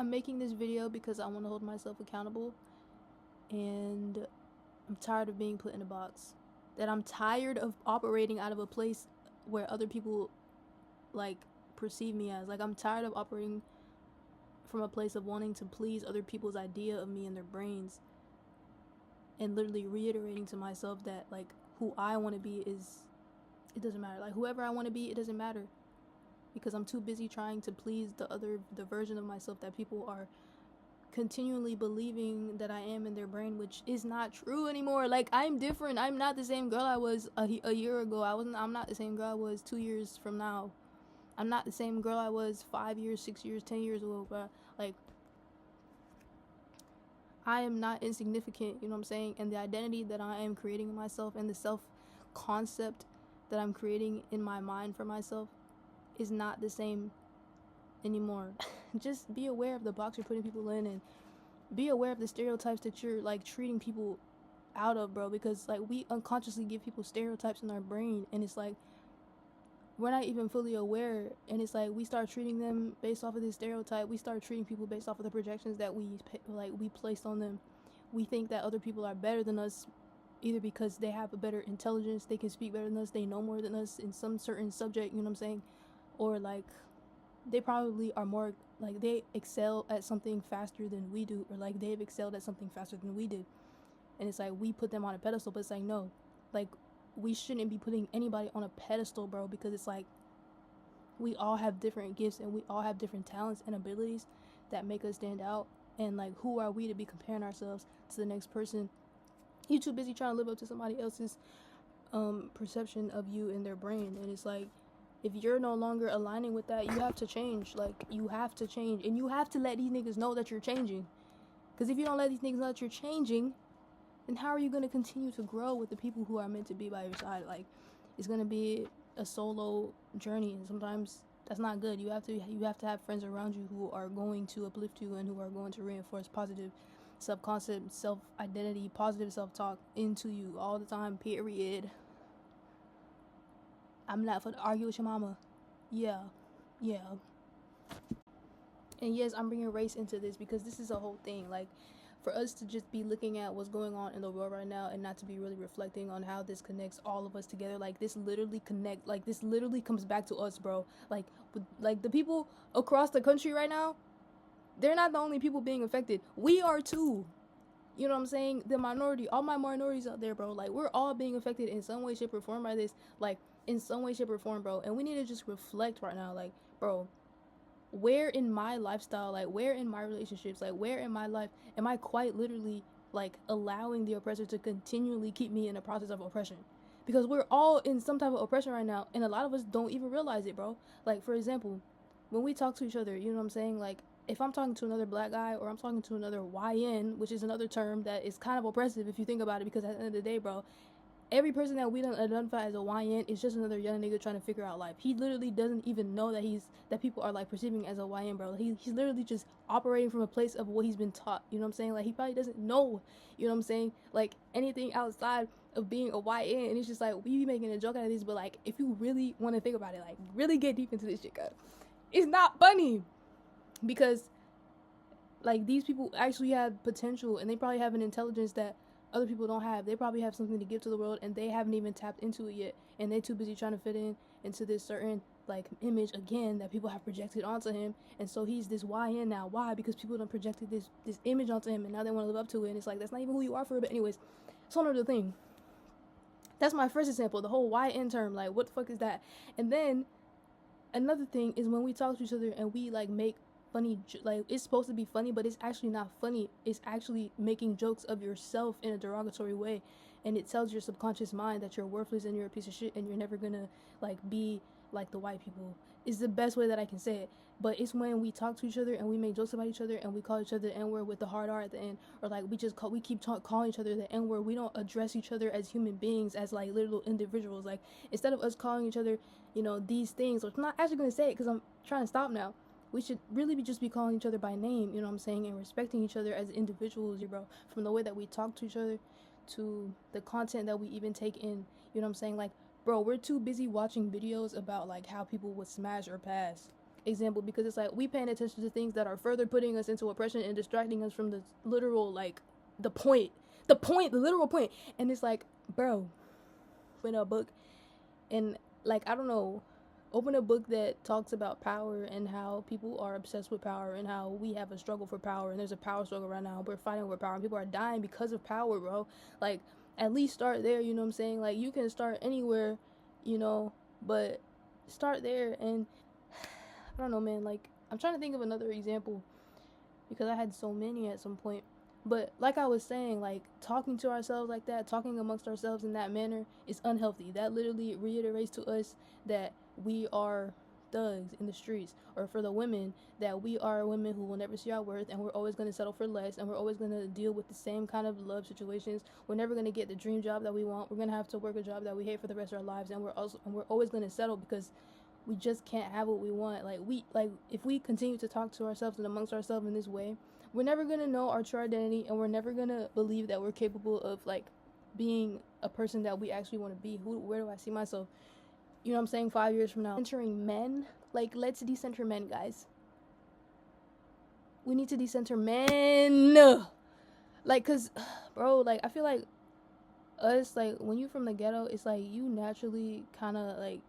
I'm making this video because I want to hold myself accountable, and I'm tired of being put in a box. That I'm tired of operating out of a place where other people like perceive me as. Like, I'm tired of operating from a place of wanting to please other people's idea of me in their brains, and literally reiterating to myself that like who I want to be is, it doesn't matter. Like, whoever I want to be, it doesn't matter, because I'm too busy trying to please the version of myself that people are continually believing that I am in their brain, which is not true anymore. Like, I'm different. I'm not the same girl I was a year ago. I'm not the same girl I was 2 years from now. I'm not the same girl I was 5 years, 6 years, 10 years ago, bro. Like, I am not insignificant, you know what I'm saying? And the identity that I am creating in myself, and the self concept that I'm creating in my mind for myself, is not the same anymore. Just be aware of the box you're putting people in, and be aware of the stereotypes that you're like treating people out of, bro, because like we unconsciously give people stereotypes in our brain, and it's like we're not even fully aware, and it's like we start treating them based off of this stereotype. We start treating people based off of the projections that we placed on them. We think that other people are better than us, either because they have a better intelligence, they can speak better than us, they know more than us in some certain subject, you know what I'm saying, or like they probably are more, like they excel at something faster than we do, or like they've excelled at something faster than we did, and it's like we put them on a pedestal. But it's like, no, like we shouldn't be putting anybody on a pedestal, bro, because it's like we all have different gifts, and we all have different talents and abilities that make us stand out. And like, who are we to be comparing ourselves to the next person? You're too busy trying to live up to somebody else's perception of you in their brain. And it's like, if you're no longer aligning with that, you have to change. Like, you have to change, and you have to let these niggas know that you're changing. Because if you don't let these niggas know that you're changing, then how are you going to continue to grow with the people who are meant to be by your side? Like, it's going to be a solo journey, and sometimes that's not good. You have to have friends around you who are going to uplift you, and who are going to reinforce positive self-concept, self-identity, positive self-talk into you all the time, period. I'm not for to argue with your mama. Yeah. And yes, I'm bringing race into this because this is a whole thing. Like, for us to just be looking at what's going on in the world right now, and not to be really reflecting on how this connects all of us together. Like, this literally comes back to us, bro. Like the people across the country right now, they're not the only people being affected. We are too. You know what I'm saying? The minority, all my minorities out there, bro. Like, we're all being affected in some way, shape, or form by this. Like, in some way, shape, or form, bro. And we need to just reflect right now. Like, bro, where in my lifestyle, like where in my relationships, like where in my life am I quite literally like allowing the oppressor to continually keep me in a process of oppression? Because we're all in some type of oppression right now, and a lot of us don't even realize it, bro. Like, for example, when we talk to each other, you know what I'm saying? Like, if I'm talking to another black guy, or I'm talking to another YN, which is another term that is kind of oppressive if you think about it, because at the end of the day, bro, every person that we don't identify as a YN is just another young nigga trying to figure out life. He literally doesn't even know that people are like perceiving as a YN, bro. He's literally just operating from a place of what he's been taught. You know what I'm saying? Like, he probably doesn't know, you know what I'm saying, like anything outside of being a YN. And it's just like, we be making a joke out of this, but like, if you really want to think about it, like really get deep into this shit, guys, it's not funny. Because like, these people actually have potential, and they probably have an intelligence that other people don't have. They probably have something to give to the world, and they haven't even tapped into it yet, and they're too busy trying to fit into this certain like image again that people have projected onto him. And so he's this YN now. Why? Because people done projected this image onto him, and now they want to live up to it, and it's like, that's not even who you are for it. But anyways, it's another thing. That's my first example, the whole YN term. Like, what the fuck is that? And then another thing is when we talk to each other and we like make funny, like, it's supposed to be funny, but it's actually not funny. It's actually making jokes of yourself in a derogatory way, and it tells your subconscious mind that you're worthless and you're a piece of shit, and you're never gonna like be like the white people. Is the best way that I can say it. But it's when we talk to each other and we make jokes about each other, and we call each other the N-word with the hard R at the end, or like we keep calling each other the N-word. We don't address each other as human beings, as like little individuals. Like, instead of us calling each other, you know, these things, which I'm not actually gonna say it because I'm trying to stop now. We should really just be calling each other by name, you know what I'm saying, and respecting each other as individuals, bro. From the way that we talk to each other, to the content that we even take in, you know what I'm saying. Like, bro, we're too busy watching videos about like how people would smash or pass. example, because it's like we paying attention to things that are further putting us into oppression and distracting us from the literal, like, the literal point. And it's like, bro, open a book and, like, I don't know, open a book that talks about power and how people are obsessed with power and how we have a struggle for power, and there's a power struggle right now. We're fighting over power and people are dying because of power, bro. Like, at least start there, you know what I'm saying? Like, you can start anywhere, you know, but start there. And I don't know, man, like, I'm trying to think of another example because I had so many at some point. But like I was saying, like, talking to ourselves like that, talking amongst ourselves in that manner is unhealthy. That literally reiterates to us that we are thugs in the streets, or for the women, that we are women who will never see our worth, and we're always going to settle for less, and we're always going to deal with the same kind of love situations. We're never going to get the dream job that we want. We're going to have to work a job that we hate for the rest of our lives, and we're always going to settle because we just can't have what we want. Like, if we continue to talk to ourselves and amongst ourselves in this way, we're never gonna know our true identity, and we're never gonna believe that we're capable of, like, being a person that we actually want to be. Where do I see myself, you know what I'm saying, 5 years from now? Centering men. Like, let's decenter men, guys. We need to decenter men. Like, cause bro, like, I feel like us, like, when you from the ghetto, it's like you naturally kind of, like,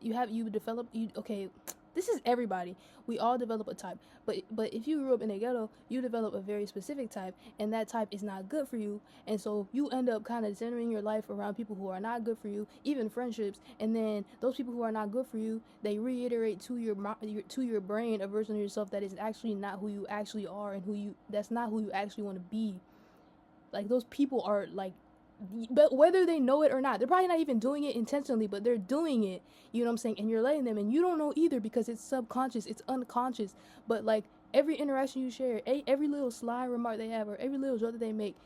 okay, this is everybody. We all develop a type, but if you grew up in a ghetto, you develop a very specific type, and that type is not good for you, and so you end up kind of centering your life around people who are not good for you, even friendships. And then those people who are not good for you, they reiterate to your brain a version of yourself that is actually not who you actually are, and that's not who you actually want to be. Like, those people are, like, but whether they know it or not, they're probably not even doing it intentionally, but they're doing it, you know what I'm saying? And you're letting them, and you don't know either because it's subconscious, it's unconscious. But, like, every interaction you share, every little sly remark they have, or every little joke that they make,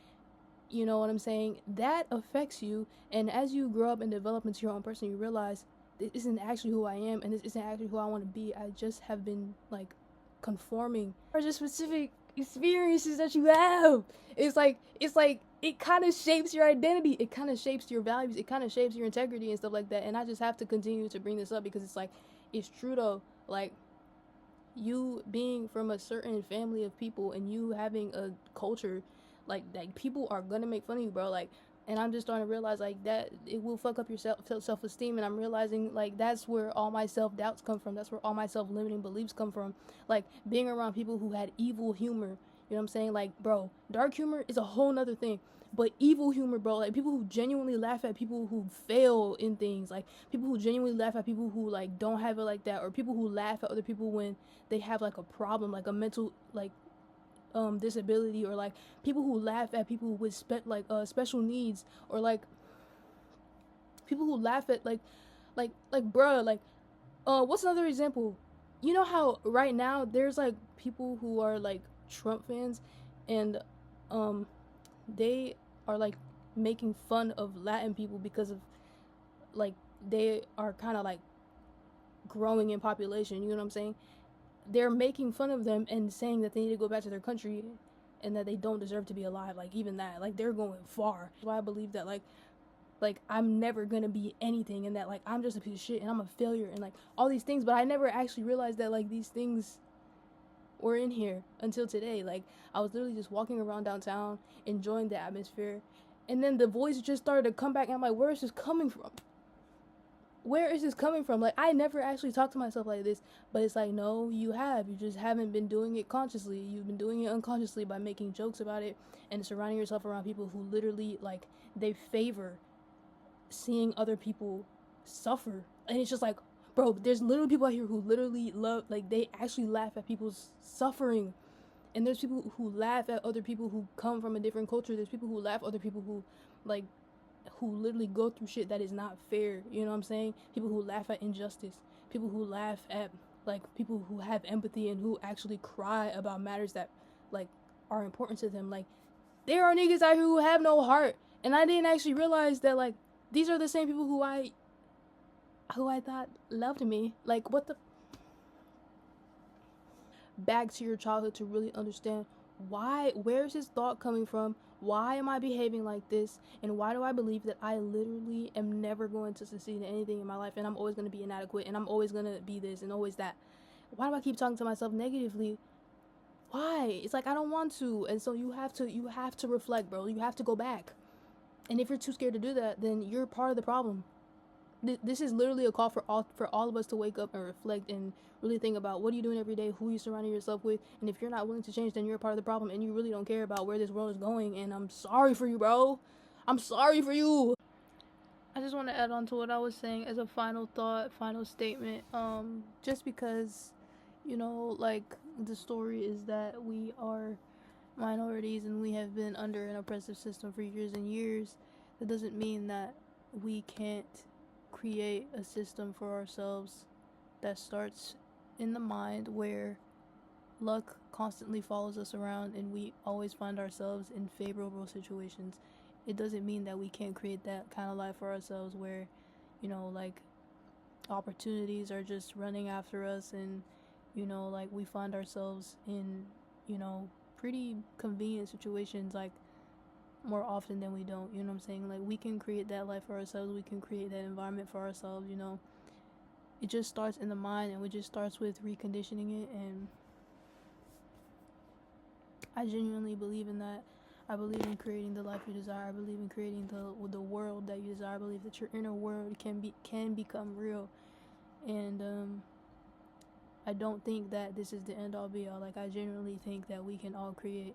you know what I'm saying, that affects you. And as you grow up and develop into your own person, you realize this isn't actually who I am, and this isn't actually who I want to be. I just have been, like, conforming or just specific experiences that you have. It's like it kind of shapes your identity, it kind of shapes your values, it kind of shapes your integrity and stuff like that. And I just have to continue to bring this up because it's like, it's true though. Like, you being from a certain family of people and you having a culture, like people are gonna make fun of you, bro. Like, and I'm just starting to realize, like, that it will fuck up your self-esteem. And I'm realizing, like, that's where all my self-doubts come from. That's where all my self-limiting beliefs come from. Like, being around people who had evil humor, you know what I'm saying? Like, bro, dark humor is a whole nother thing. But evil humor, bro, like, people who genuinely laugh at people who fail in things, like, people who genuinely laugh at people who, like, don't have it like that, or people who laugh at other people when they have, like, a problem, like a mental, like, disability, or like people who laugh at people with special needs, or like people who laugh at like bruh, like, what's another example? You know how right now there's, like, people who are, like, Trump fans, and they are, like, making fun of Latin people because of, like, they are kind of, like, growing in population, you know what I'm saying? They're making fun of them and saying that they need to go back to their country and that they don't deserve to be alive. Like, even that, like, they're going far. That's why I believe that, like I'm never gonna be anything, and that, like, I'm just a piece of shit and I'm a failure and, like, all these things. But I never actually realized that, like, these things were in here until today. Like, I was literally just walking around downtown enjoying the atmosphere, and then the voice just started to come back, and I'm like, where is this coming from? Where is this coming from? Like, I never actually talked to myself like this, but it's like, no, you just haven't been doing it consciously. You've been doing it unconsciously by making jokes about it and surrounding yourself around people who literally, like, they favor seeing other people suffer. And it's just like, bro, there's literally people out here who literally love, like, they actually laugh at people's suffering. And there's people who laugh at other people who come from a different culture. There's people who laugh at other people who, like, who literally go through shit that is not fair, you know what I'm saying? People who laugh at injustice, people who laugh at, like, people who have empathy and who actually cry about matters that, like, are important to them. Like, there are niggas out here who have no heart, and I didn't actually realize that, like, these are the same people who I thought loved me. Like, what the? Back to your childhood to really understand where is this thought coming from? Why am I behaving like this? And why do I believe that I literally am never going to succeed in anything in my life, and I'm always going to be inadequate, and I'm always going to be this and always that? why do I keep talking to myself negatively? Why? It's like I don't want to. And so you have to reflect, bro. You have to go back. And if you're too scared to do that, then you're part of the problem. This is literally a call for all of us to wake up and reflect and really think about what are you doing every day, who you surrounding yourself with, and if you're not willing to change, then you're a part of the problem, and you really don't care about where this world is going. And I'm sorry for you, bro. I'm sorry for you. I just want to add on to what I was saying as a final thought, final statement. Just because, like the story is that we are minorities and we have been under an oppressive system for years and years, that doesn't mean that we can't create a system for ourselves that starts in the mind where luck constantly follows us around and we always find ourselves in favorable situations. It doesn't mean that we can't create that kind of life for ourselves where, like opportunities are just running after us and, like we find ourselves in, pretty convenient situations, like more often than we don't. You know what I'm saying? Like we can create that life for ourselves. We can create that environment for ourselves. It just starts in the mind, and it just starts with reconditioning it. And I genuinely believe in that. I believe in creating the life you desire. I believe in creating the world that you desire. I believe that your inner world can become real. And I don't think that this is the end all be all. Like I genuinely think that we can all create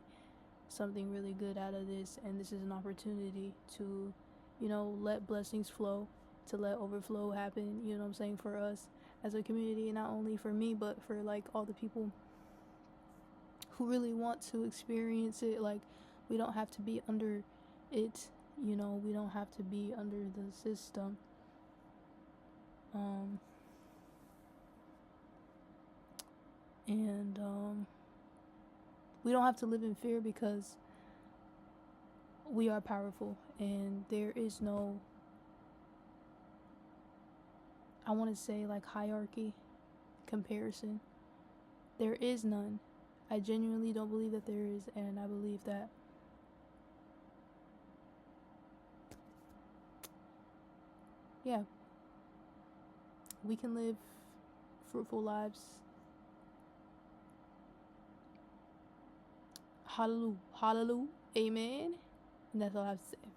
something really good out of this, and this is an opportunity to, let blessings flow, to let overflow happen, you know what I'm saying, for us as a community, not only for me but for like all the people who really want to experience it. Like we don't have to be under it, we don't have to be under the system. And we don't have to live in fear because we are powerful, and there is no, I want to say, like hierarchy, comparison. There is none. I genuinely don't believe that there is, and I believe that yeah, we can live fruitful lives. Hallelujah. Hallelujah. Amen. And that's all I have to say.